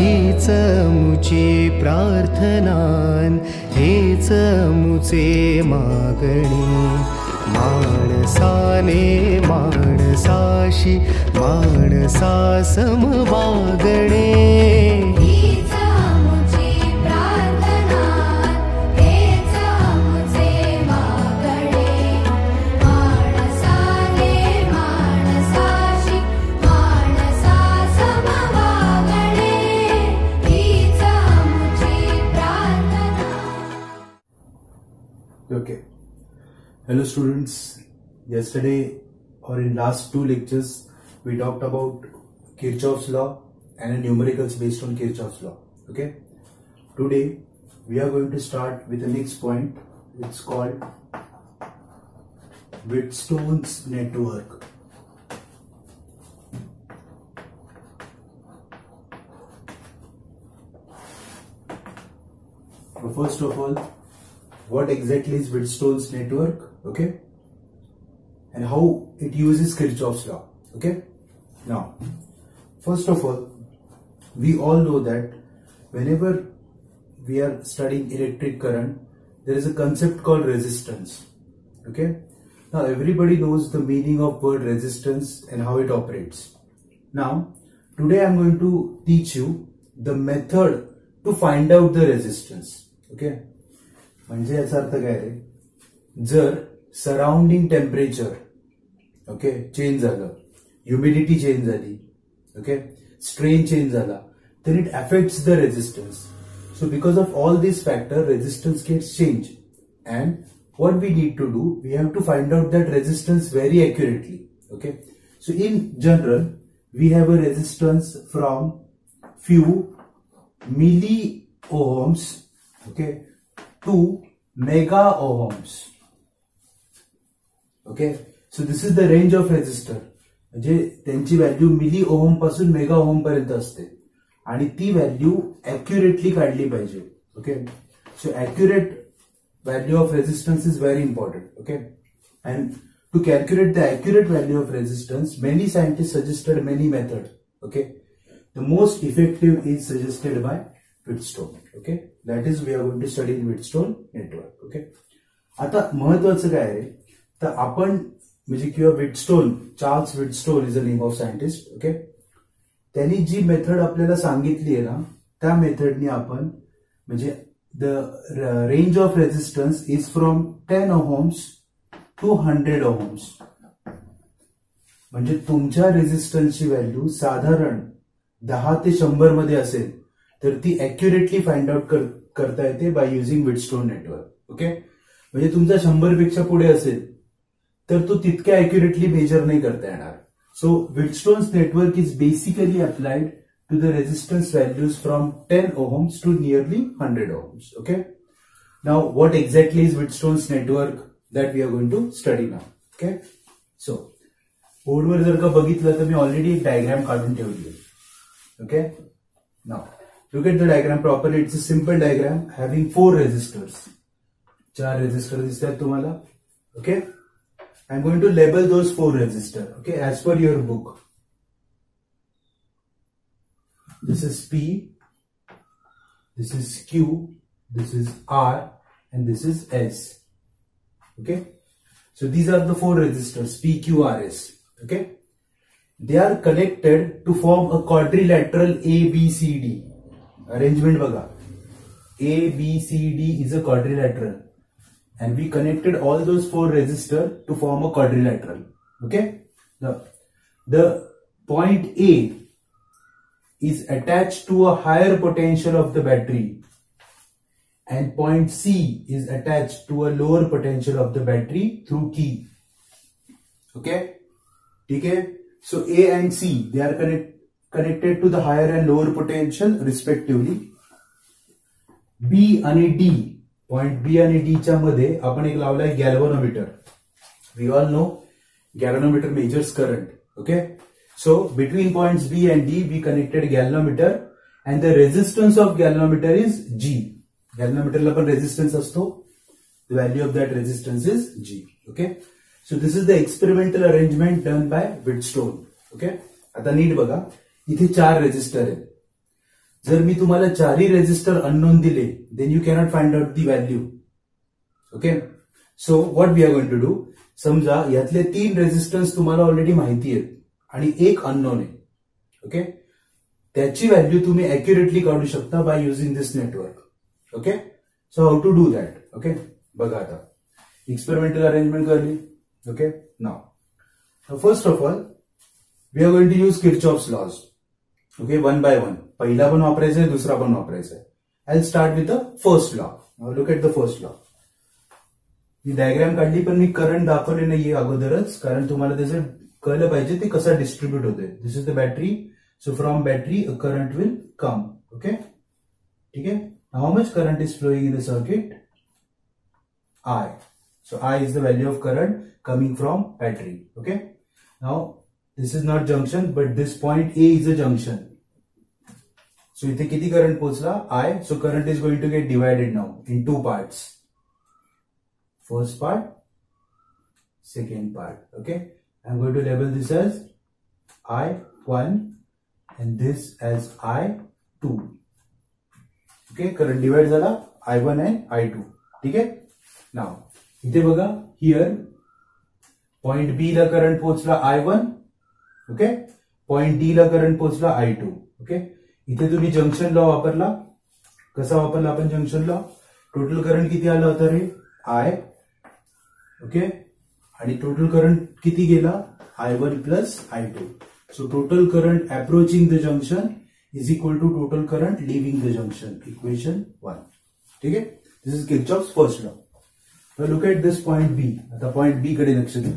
हीच मुची प्रार्थनान हेच मुचे मागणी माणसाने माणसाशी माणसा सम वागणे Okay. Hello students. Yesterday or in last 2 lectures we talked about Kirchhoff's law and numericals based on Kirchhoff's law. Okay. Today we are going to start with the next point. It's called Wheatstone's network. But first of all, what exactly is Wheatstone's network, okay, and how it uses Kirchhoff's law, okay. Now, first of all, we all know that whenever we are studying electric current, there is a concept called resistance, okay. Now, everybody knows the meaning of word resistance and how it operates. Now, today I am going to teach you the method to find out the resistance, okay. म्हणजे याचा अर्थ काय रे, जर surrounding temperature okay change झालं, humidity change झाली, okay strain change झाला, then it affects the resistance. So because of all these factors, resistance gets changed, and what we need to do, we have to find out that resistance very accurately, okay. So in general we have a resistance from few milliohms, okay, to mega ohms, okay. So this is the range of resistor. म्हणजे त्यांची value milli ohm पासून mega ohm पर्यंत असते आणि ती value accurately काढली पाहिजे, okay. So accurate value of resistance is very important, okay. And to calculate the accurate value of resistance, many scientist suggested many method, okay. The most effective is suggested by Wheatstone, okay. That is we are going to study in Wheatstone network, okay. आता महत्वाचं काय आहे तर आपण म्हणजे किंवा Wheatstone, Charles Wheatstone is a name of scientist, okay. त्यांनी जी method आपल्याला सांगितली आहे ना, त्या मेथडनी आपण म्हणजे the range of resistance is from 10 ohms to 100 ohms. म्हणजे तुमच्या रेजिस्टन्सची व्हॅल्यू साधारण 10 ते 100 मध्ये असेल तर ती ॲक्युरेटली फाइंड आउट करता येते by using Wheatstone network, okay. म्हणजे तुमचा 100 पेक्षा पुढे असेल तर तो तितक्या ॲक्युरेटली मेजर नाही करता येणार. So Wheatstone's network is basically applied to the resistance values from 10 ohms to nearly 100 ohms, okay. Now what exactly is Wheatstone's network that we are going to study now, okay. So बोर्डवर जर का बघितलं तर मी already एक diagram काढून ठेवली आहे, okay. Now look at the diagram properly. It's a simple diagram having 4 resistors. 4 resistors दिसतात तुम्हाला, okay. I'm going to label those 4 resistors, okay, as per your book. This is P, this is Q, this is R, and this is S, okay. So these are the 4 resistors P, Q, R, S, okay. They are connected to form a quadrilateral ABCD. Arrangement baga. A, B, C, D is a quadrilateral, and we connected all those 4 resistors to form a quadrilateral, okay. Now, the point A is attached to a higher potential of the battery, and point C is attached to a lower potential of the battery through key, okay. Okay. So A and C, they are connected to the higher and lower potential respectively. B आणि D, point B आणि D च्या मध्ये आपण एक लावलाय galvanometer. We all know galvanometer measures current, okay. So between points B and D we connected galvanometer and the resistance of galvanometer is G. गॅल्व्हनोमीटरला पण resistance असतो, the value of that resistance is G, okay. So this is the experimental arrangement done by Wheatstone, okay. आता नीट बघा, इथे 4 resistor आहेत. जर मी तुम्हाला चारही रेजिस्टर अननोन दिले then you cannot find out the value. Okay, so what we are going to do, समजा यातले 3 रेजिस्टन्स तुम्हाला ऑलरेडी माहिती आहेत आणि एक अननोन आहे. ओके, त्याची व्हॅल्यू तुम्ही अॅक्युरेटली काढू शकता by using this network. Okay, so how to do that. Okay, बघा आता एक्सपेरिमेंटल अरेंजमेंट करली. Okay, now first of all we are going to use Kirchhoff's laws. Okay, one by one. पहिला पण वापरायचा आहे, दुसरा पण वापरायचा आहे. I will start with the first law. Look at the first law. मी डायग्राम काढली पण मी करंट दाखवले नाहीये अगोदरच, कारण तुम्हाला त्याचं कळलं पाहिजे ते कसा डिस्ट्रीब्यूट होतोय. This is the battery. So from battery a current will come. Okay, ठीक आहे. How much current is flowing in the circuit? I. So I is the value of current coming from battery. Okay. Now this is not junction, but this point A is a junction. So इथे किती current पोचला? I. So current is going to get divided now in 2 parts. First part, second part. Okay. I'm going to label this as I1 and this as I2. Okay. Current divide झाला I1 and I2. ठीक आहे. Now इथे बघा, here point बी ला current पोहोचला I1. Okay, point D ला current पोहोचला I2. Okay, इथे तुम्ही जंक्शन लॉ वापरला. कसा वापरला आपण जंक्शन लॉ? टोटल करंट किती आला होता रे? I. ओके, आणि टोटल करंट किती गेला? I1 plus I2. So total current approaching the junction is equal to total current leaving the junction. Equation 1. ठीक आहे. This is Kirchhoff's first law. Now look at this point B. आता point B कडे लक्ष द्या.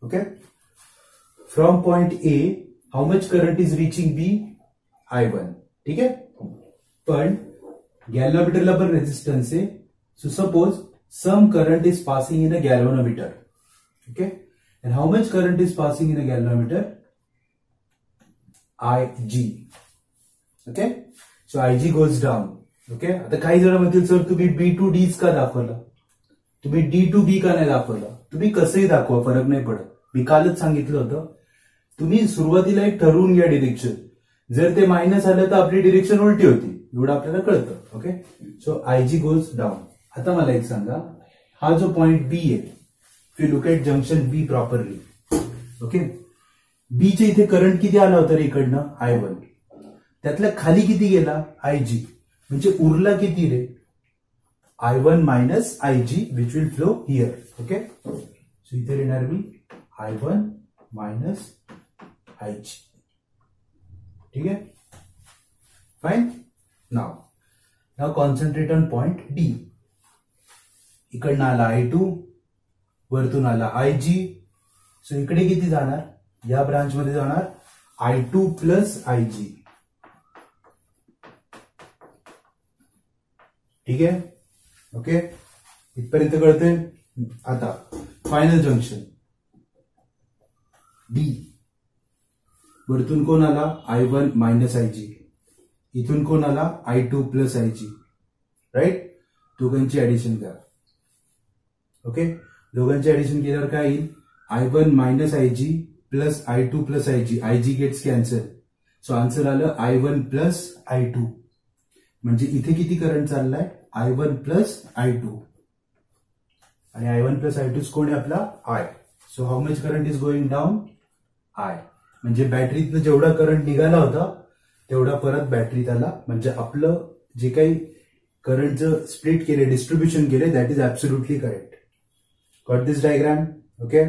Okay. From point A, how much current is reaching B? I1. ठीक आहे. पण गॅल्व्हॅनोमीटरला पण रेजिस्टन्स आहे. So suppose some current is passing in a galvanometer. Okay. And how much current is passing in a galvanometer? Ig. Okay. So Ig goes down. Okay. आता काही जण म्हणतील sir तुम्ही B to D का दाखवला, तुम्ही D to be का नाही दाखवला? तुम्ही कसंही दाखवा, फरक नाही पडत. मी कालच सांगितलं होतं, तुम्ही सुरुवातीला एक ठरवून घ्या डिरेक्शन. जर ते मायनस आलं तर आपली डिरेक्शन उलटी होती, एवढं आपल्याला कळतं. Okay, so IG goes down. आता मला एक सांगा, हा जो पॉइंट बी आहे, if you look at junction be properly. Okay, बीच्या इथे करंट किती आला होता रे इकडनं? I1. त्यातल्या खाली किती गेला? आयजी. म्हणजे उरला किती रे? I1 minus Ig, which will flow here. Okay. So इथे येणार मी I1 minus Ig. ठीक आहे. Fine. Now concentrate on point D. इकडनं आला I2, वरतून आला Ig. सो इकडे किती जाणार? या ब्रांच मध्ये जाणार I2 प्लस Ig. ठीक आहे. ओके, इथपर्यंत कळते. आता फायनल जंक्शन डी. वरतून कोण आला? I1 minus Ig. इथून कोण आला? I2 plus Ig. राईट. दोघांची ऍडिशन करा. ओके, दोघांची ऍडिशन केल्यावर काय येईल? I1 minus Ig plus I2 plus Ig. Ig gets cancel. So answer आलं I1 प्लस I2. म्हणजे इथे किती करंट चाललाय? I1 plus I2. आणि I1 प्लस I2 कोण आहे आपला? I. So how much current is going down? I. म्हणजे बॅटरीतनं जेवढा करंट निघाला होता तेवढा परत बॅटरीत आला. म्हणजे आपलं जे काही करंटचं स्प्लिट केले, डिस्ट्रीब्युशन केले, that is absolutely correct. Got this diagram? Okay,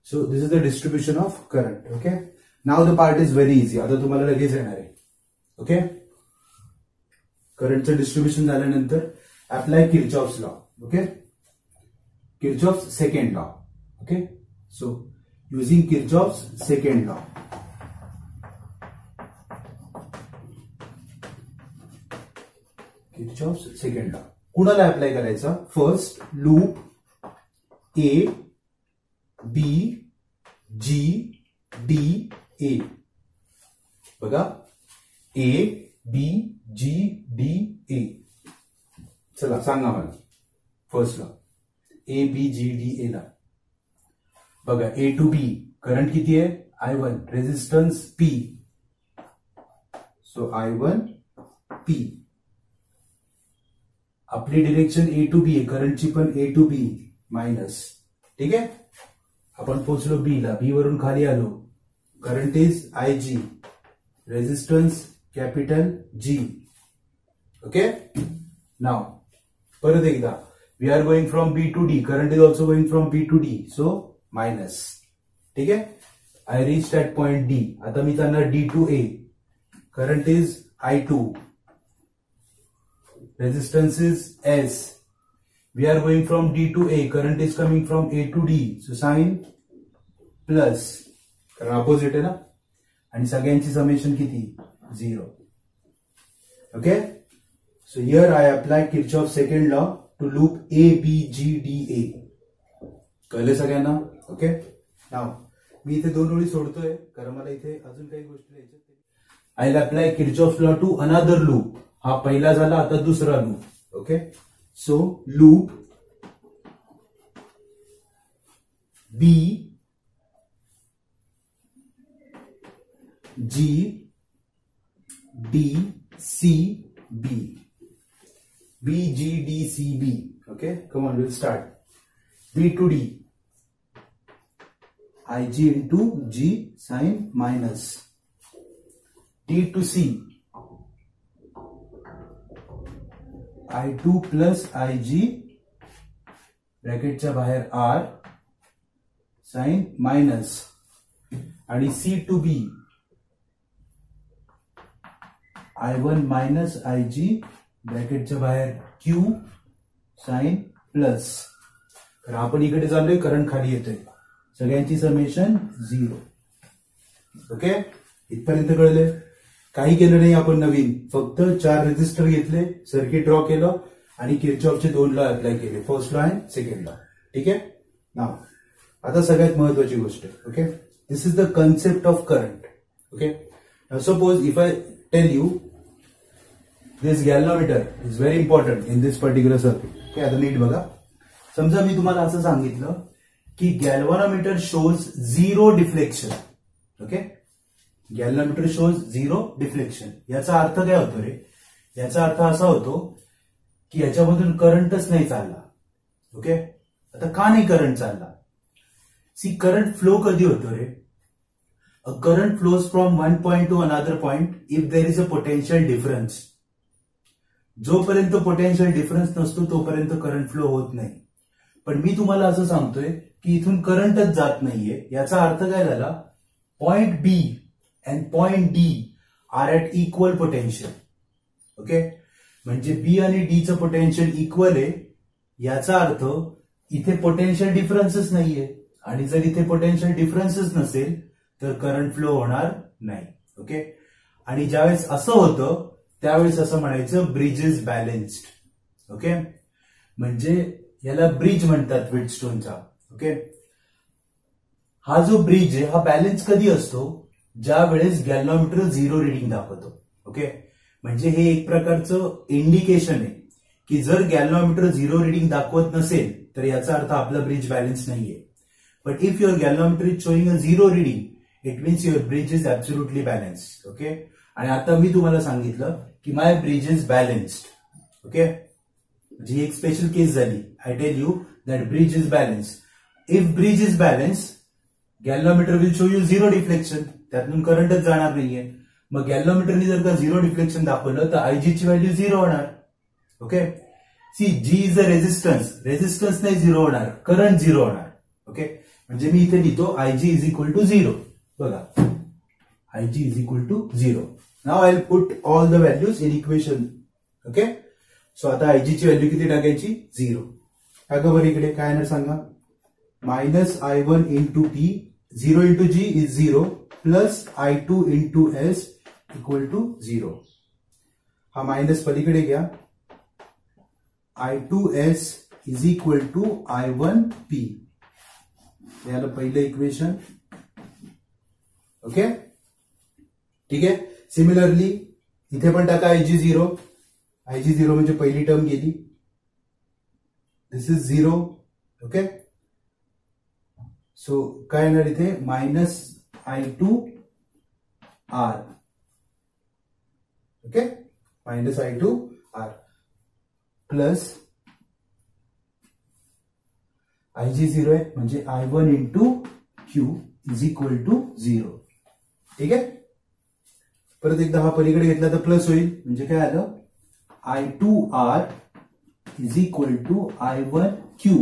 so this is the distribution of current. Okay, now the part is very easy. आता तुम्हाला लगेच येणार आहे. ओके, करंटचं डिस्ट्रीब्युशन झाल्यानंतर apply Kirchhoff's law. Okay, Kirchhoff's second law. Okay, so using Kirchhoff's second law. Kirchhoff's second law कुणाला apply करायचा? First loop A B G D A. बघा, A B G D A. चला सांगा मला first law A B G D A ला. बघा, A to B current किती आहे? I1. Resistance P. So I1 P. आपली डिरेक्शन ए टू बी आहे, करंटची पण ए टू बी मायनस. ठीक आहे, आपण पोहोचलो बी ला, बी वरून खाली आलो. Current is I G, resistance capital G. Okay, now परत एकदा, we are going from B to D, current is also going from B to D, so minus. ठीक आहे, I reach at point D. आता मी जाणार D to A, current is I two, resistance is S. We are going from D to A. Current is coming from A to D. So sign plus. कारण opposite आहे ना, आणि सगळ्यांची summation किती? 0. Okay. So here I apply Kirchhoff's second law to loop A, B, G, D, A. कळले सगळ्यांना? Okay. नाव मी इथे 2 ओळी सोडतोय कारण मला इथे अजून काही गोष्टी लिहायच्या. I will apply Kirchhoff's law to another loop. हा पहिला झाला, आता दुसरा loop. Okay, so loop B G D C B, B G D C B. Okay, come on, will start. B to D, I G into G sign minus. D to C, I2 plus IG ब्रॅकेटच्या बाहेर R sign minus. आणि C to B, I1 minus IG ब्रॅकेटच्या बाहेर Q sign plus. तर आपण इकडे चाललोय, current खाली येतोय, सगळ्यांची समेशन 0. ओके, इथपर्यंत कळले? काही केलं नाही आपण नवीन, फक्त 4 रेजिस्टर घेतले, सर्किट ड्रॉ केलं आणि किरचॉफचे 2 लॉ अप्लाय केले, first law and second law. ठीक आहे, नाव आता सगळ्यात महत्वाची गोष्ट. Okay, this is the concept of current. Okay, suppose if I tell you this galvanometer is very important in this particular circuit. Okay, आता नीट बघा. समजा मी तुम्हाला असं सांगितलं की galvanometer shows 0 deflection. Okay, galvanometer shows 0 deflection. याचा अर्थ काय होतो रे? याचा अर्थ असा होतो की याच्यामधून करंटच नाही चालला. ओके, आता का नाही करंट चालला? सी, करंट फ्लो कधी होतो रे? A current flows from one point to another point if there is a potential difference. जोपर्यंत पोटेन्शियल डिफरन्स नसतो तोपर्यंत करंट फ्लो होत नाही. पण मी तुम्हाला असं सांगतोय की इथून करंटच जात नाहीये. याचा अर्थ काय झाला? Point B and point D are at equal potential. ओके, म्हणजे बी आणि डी चं पोटेन्शियल इक्वल आहे. याचा अर्थ इथे पोटेन्शियल डिफरन्सच नाहीये, आणि जर इथे पोटेन्शियल डिफरन्सच नसेल तर करंट फ्लो होणार नाही. ओके, आणि ज्यावेळेस असं होतं त्यावेळेस असं म्हणायचं ब्रिज इज बॅलेन्स्ड. ओके, म्हणजे याला ब्रिज म्हणतात व्हीटस्टोनचा. ओके, हा जो ब्रिज आहे हा बॅलेन्स कधी असतो? ज्या वेळेस गॅल्व्हनोमीटर 0 रिडिंग दाखवतो. ओके, म्हणजे हे एक प्रकारचं इंडिकेशन आहे की जर गॅल्व्हनोमीटर 0 रिडिंग दाखवत नसेल तर याचा अर्थ आपला ब्रिज बॅलेन्स नाहीये. But if your galvanometer is showing a 0 reading, it means your bridge is absolutely balanced. Okay, आणि आता मी तुम्हाला सांगितलं की माय ब्रिज इज बॅलेन्स्ड. ओके, जी एक स्पेशल केस झाली. I tell you that bridge is balanced. If bridge is balanced, galvanometer will show you 0 deflection, त्यातून करंटच जाणार नाहीये. मग गॅल्व्हनोमीटरने जर का 0 डिफ्लेक्शन दाखवलं तर आयजी ची व्हॅल्यू 0 होणार. Okay, C, G is a resistance, resistance नाही 0 होणार, करंट 0 होणार. ओके, म्हणजे मी इथे लिहितो आयजी इज इक्वल टू 0. बघा, IG is equal to 0. Now I will put all the values in equation. Okay, so आता आयजी ची व्हॅल्यू किती टाकायची? 0. टाका बरं इकडे, काय येणार सांगा? Minus I1 into P, 0 into G is 0, plus I2 into S equal to 0. हा मायनस पलीकडे घ्या. I2S is equal to I1P. याला पहिलं इक्वेशन. ओके, ठीक आहे. सिमिलरली इथे पण टाका IG 0. IG 0 म्हणजे पहिली टर्म गेली. दिस इज 0. ओके, सो काय येणार इथे? Minus I2R. Okay, minus I2R plus IG 0 आहे म्हणजे I1 into Q is equal to 0. ठीक आहे. परत एकदा हा पलीकडे घेतला तर प्लस होईल म्हणजे काय आलं I2R is equal to I1Q.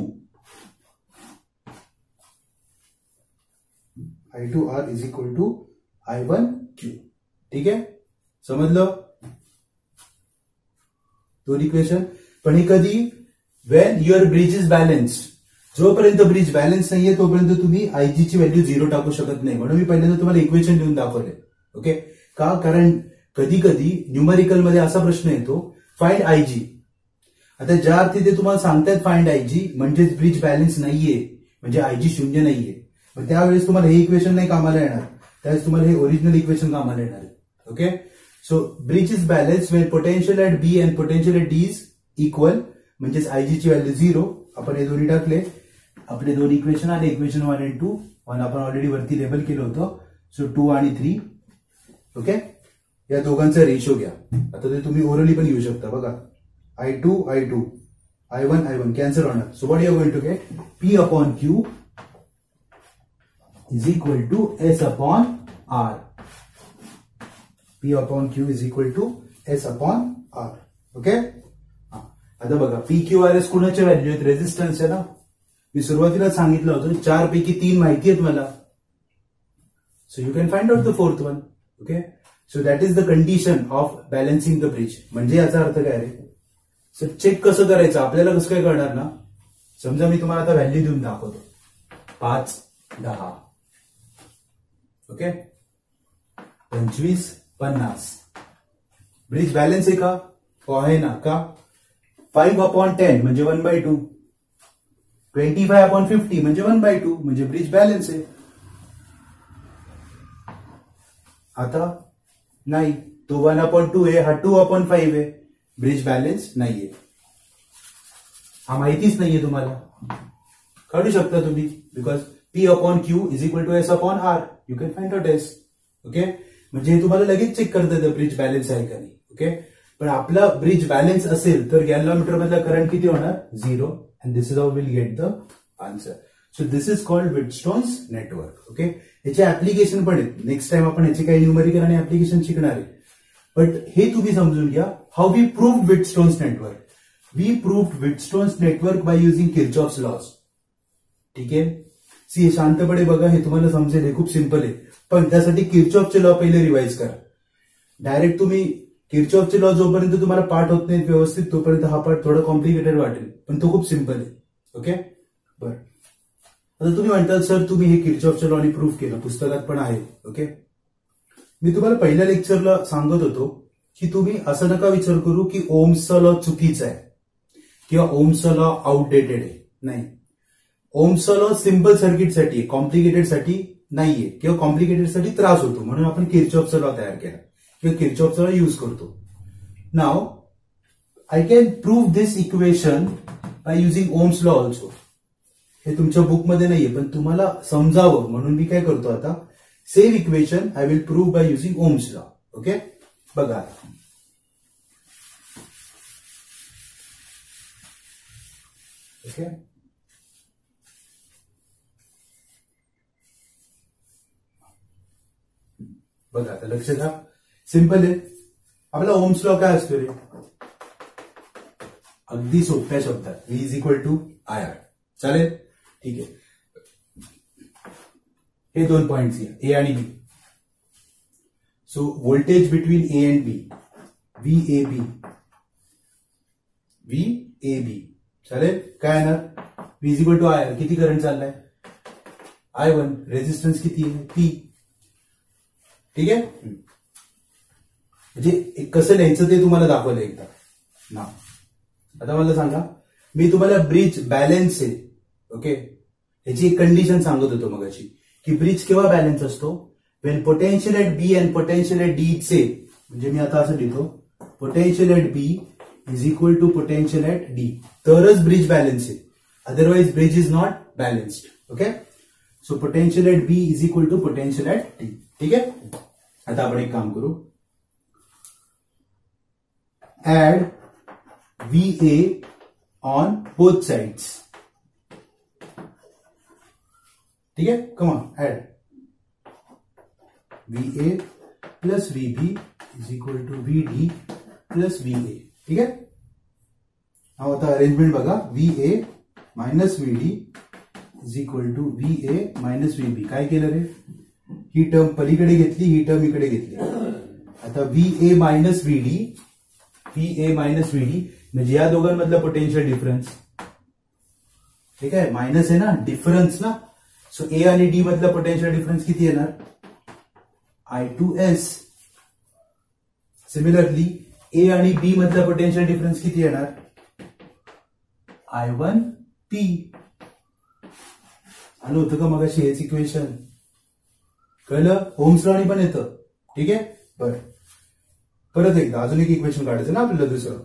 I2R is equal to I1Q. ठीक आहे. समजलं दोन इक्वेशन. पण हे कधी when your bridge is balanced. जोपर्यंत ब्रिज बॅलन्स नाहीये तोपर्यंत तुम्ही आयजी ची व्हॅल्यू 0 टाकू शकत नाही. म्हणून मी पहिल्यांदा तुम्हाला इक्वेशन लिहून दाखवले. ओके. का? कारण कधी कधी न्यूमरिकल मध्ये असा प्रश्न येतो फाइंड आयजी. आता ज्या अर्थी ते तुम्हाला सांगतायत फाइंड आयजी म्हणजेच ब्रिज बॅलन्स नाहीये म्हणजे आयजी 0 नाहीये. मग त्यावेळेस तुम्हाला हे इक्वेशन नाही कामाला येणार. त्यावेळेस तुम्हाला हे ओरिजिनल इक्वेशन कामाला येणार आहे. Okay. So bridge is balance when potential at B and potential at D is equal म्हणजेच आयजी ची व्हॅल्यू 0. आपण हे दोन्ही टाकले. आपले दोन इक्वेशन आले. इक्वेशन 1 आणि 2. 1 आपण ऑलरेडी वरती लेबल केलं होतं. सो 2 आणि 3. ओके. या दोघांचा रेशो घ्या. आता ते तुम्ही ओरली पण घेऊ शकता. बघा I2 I2 I1 I1 cancel होणार. So what you are going to get P upon Q is equal to S upon R. P upon Q is equal to S upon R. Okay. आता बघा PQRS कुणाच्या value आहेत? रेझिस्टन्सच्या ना. मी सुरुवातीला सांगितलं होतं 4 पैकी 3 माहिती आहेत मला. So you can find out the fourth one. Okay. So that is the condition of balancing the bridge. म्हणजे याचा अर्थ काय रे? सर चेक कसं करायचं आपल्याला कसं काय कळणार ना. समजा मी तुम्हाला आता व्हॅल्यू देऊन दाखवतो 5 10. ओके. 25 50. ब्रिज बॅलन्स आहे का? हो आहे ना. का? 5 अपॉन 10 म्हणजे 1/2. 25 अपॉन 50 म्हणजे 1/2 म्हणजे ब्रिज बॅलन्स आहे. आता नाही तो 1 अपॉन 2 आहे. हा 2 अपॉन 5 आहे. ब्रिज बॅलन्स नाहीये. हा माहितीच नाहीये तुम्हाला. काढू शकता तुम्ही because P upon Q is equal to S upon R. You can find out S. Okay. म्हणजे हे तुम्हाला लगेच चेक करता येतं ब्रिज बॅलन्स आहे का नाही. ओके. पण आपला ब्रिज बॅलन्स असेल तर गॅलनोमीटर मधला करंट किती होणार? 0. And this is how will get the answer. So this is called Wheatstone's network. Okay. याचे ऍप्लिकेशन पण आहेत. नेक्स्ट टाइम आपण याचे काही न्यूमरिकल आणि ऍप्लिकेशन शिकणार आहे. बट हे तुम्ही समजून घ्या how we proved Wheatstone's network. We proved Wheatstone's network by using Kirchhoff's laws. ठीक आहे. सी शांतपणे बघा हे तुम्हाला समजेल. हे खूप सिंपल आहे. पण त्यासाठी किर्चॉफचे लॉ पहिले रिवाइज करा. डायरेक्ट तुम्ही किर्चॉफचे लॉ जोपर्यंत तुम्हाला पाठ होत नाही व्यवस्थित तोपर्यंत हा पाठ थोडा कॉम्प्लिकेटेड वाटेल. पण तो खूप सिंपल आहे. ओके. बरं. आता तुम्ही म्हणतात सर तुम्ही हे किर्चॉफच्या लॉनी प्रूव्ह केलं पुस्तकात पण आहे. ओके. मी तुम्हाला पहिल्या लेक्चरला सांगत होतो की तुम्ही असं नका विचार करू की ओम्सचा लॉ चुकीचा आहे किंवा ओम्सचा लॉ आउटडेटेड आहे. नाही. ओम्सचा लॉ सिंपल सर्किटसाठी कॉम्प्लिकेटेड साठी नाहीये किंवा कॉम्प्लिकेटेड साठी त्रास होतो म्हणून आपण किर्चॉफचा लॉ तयार केला किंवा किर्चॉफचा लॉ यूज करतो. Now I can prove this equation by using Ohm's law also. हे तुमच्या बुकमध्ये नाहीये पण तुम्हाला समजावं म्हणून मी काय करतो आता same equation I will prove by using Ohm's law. Okay. बघा ओके. बघा आता लक्ष द्या. सिंपल आहे. आपला ओम्स लॉ काय असतो रे? अगदी सोप्या शब्दात V is equal to IR. चालेल. ठीक आहे. हे दोन पॉइंट्स ए आणि B. So voltage between A and B VAB. VAB. चालेल. काय येणार? V is equal to IR. किती करंट चाललाय? I1. रेजिस्टन्स किती आहे? P. ठीक आहे. म्हणजे कसं लिहायचं ते तुम्हाला दाखवलं एकदा ना. आता मला सांगा मी तुम्हाला ब्रिज बॅलन्स आहे. ओके. याची एक कंडिशन सांगत होतो मगाशी की ब्रिज केव्हा बॅलन्स असतो? When potential at B and potential at D से. म्हणजे मी आता असं लिहितो potential at B is equal to potential at D. तरच ब्रिज बॅलन्स आहे. Otherwise bridge is not balanced. Okay. So potential at B is equal to potential at D. ठीक आहे. आता आपण एक काम करू. add VA on both sides. ठीक है, come on, add VA plus VB is equal to VD plus VA. ठीक है, हा आता अरेंजमेंट बघा. VA minus VD is equal to VA minus VB. काय केलं रे, ही टर्म पलीकडे घेतली, ही टर्म इकडे घेतली. आता VA minus VD, VA minus VD म्हणजे या दोघांमधला पोटेन्शियल डिफरन्स. ठीक आहे, मायनस आहे ना, डिफरन्स ना. सो ए आणि डी मधला पोटेन्शियल डिफरन्स किती येणार, I2S. सिमिलरली ए आणि बी मधला पोटेन्शियल डिफरन्स किती येणार, I1P. आलं होतं का मगाशी हेच इक्वेशन, कळलं, ओम्स लॉ पण येतं. ठीक आहे, बरं परत एकदा अजून एक इक्वेशन काढायचं ना आपल्याला दुसरं.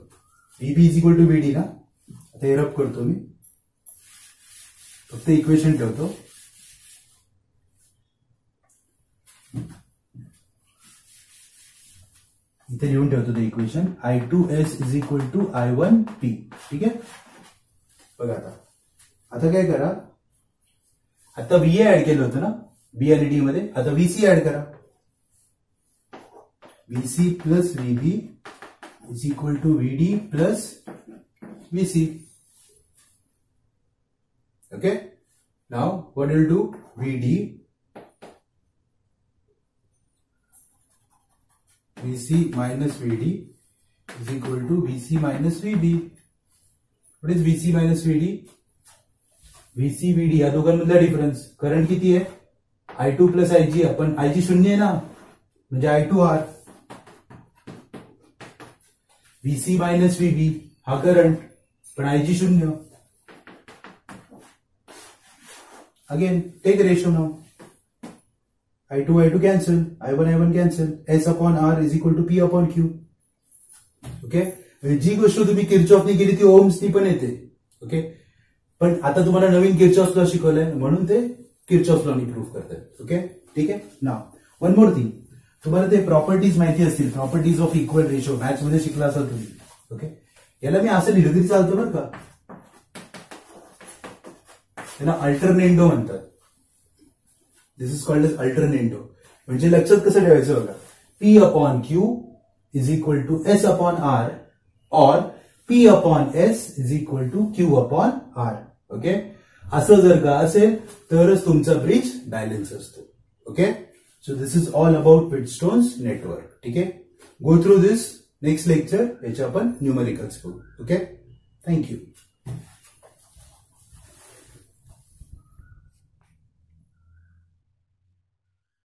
VB is equal to VD ना. आता हे रब करतो मी, फक्त इक्वेशन ठेवतो. इथे लिहून ठेवतो ते equation. I2S is equal to I1P. ठीक आहे, बघा आता काय करा, आता VA ऍड केलं होतं ना बी आणि डी मध्ये, आता VC ऍड करा. VC plus VB is equal to VD plus VC. Okay, now what will do, VC minus VD is equal to VC minus VB. What is VC minus VD? VC VD या दोघांमधला difference. Current किती आहे, I2 plus IG. आपण IG शून्य आहे ना, म्हणजे I2R. VC minus VB हा करंट, पण IG शून्य. Again take ratio now, I2 cancel, I1 cancel, S upon R is equal to P upon Q. Okay, जी गोष्ट तुम्ही किर्चॉफनी केली ती ओम्सनी पण येते. ओके, पण आता तुम्हाला नवीन किर्चॉफ लॉ शिकवलंय म्हणून ते किर्चॉफ लॉनी प्रूव्ह करतात. ओके, ठीक आहे. नाउ वन मोर थिंग, तुम्हाला ते प्रॉपर्टीज माहिती असतील, properties of equal ratio maths मध्ये शिकला असाल तुम्ही. ओके, याला मी असं लिहिलं तरी चालतं बरं का, त्यांना अल्टरनेंडो म्हणतात. This is called as alternendo. म्हणजे लक्षात कसं ठेवायचं बघा, P upon Q is equal to S upon R और P upon S is equal to Q upon R. Okay, असं जर का असेल तरच तुमचा ब्रिज बॅलन्स असतो. Okay, so this is all about Wheatstone's network. ठीक है, go through this next lecture याचे आपण न्यूमेरिकल्स बघू. Okay, thank you.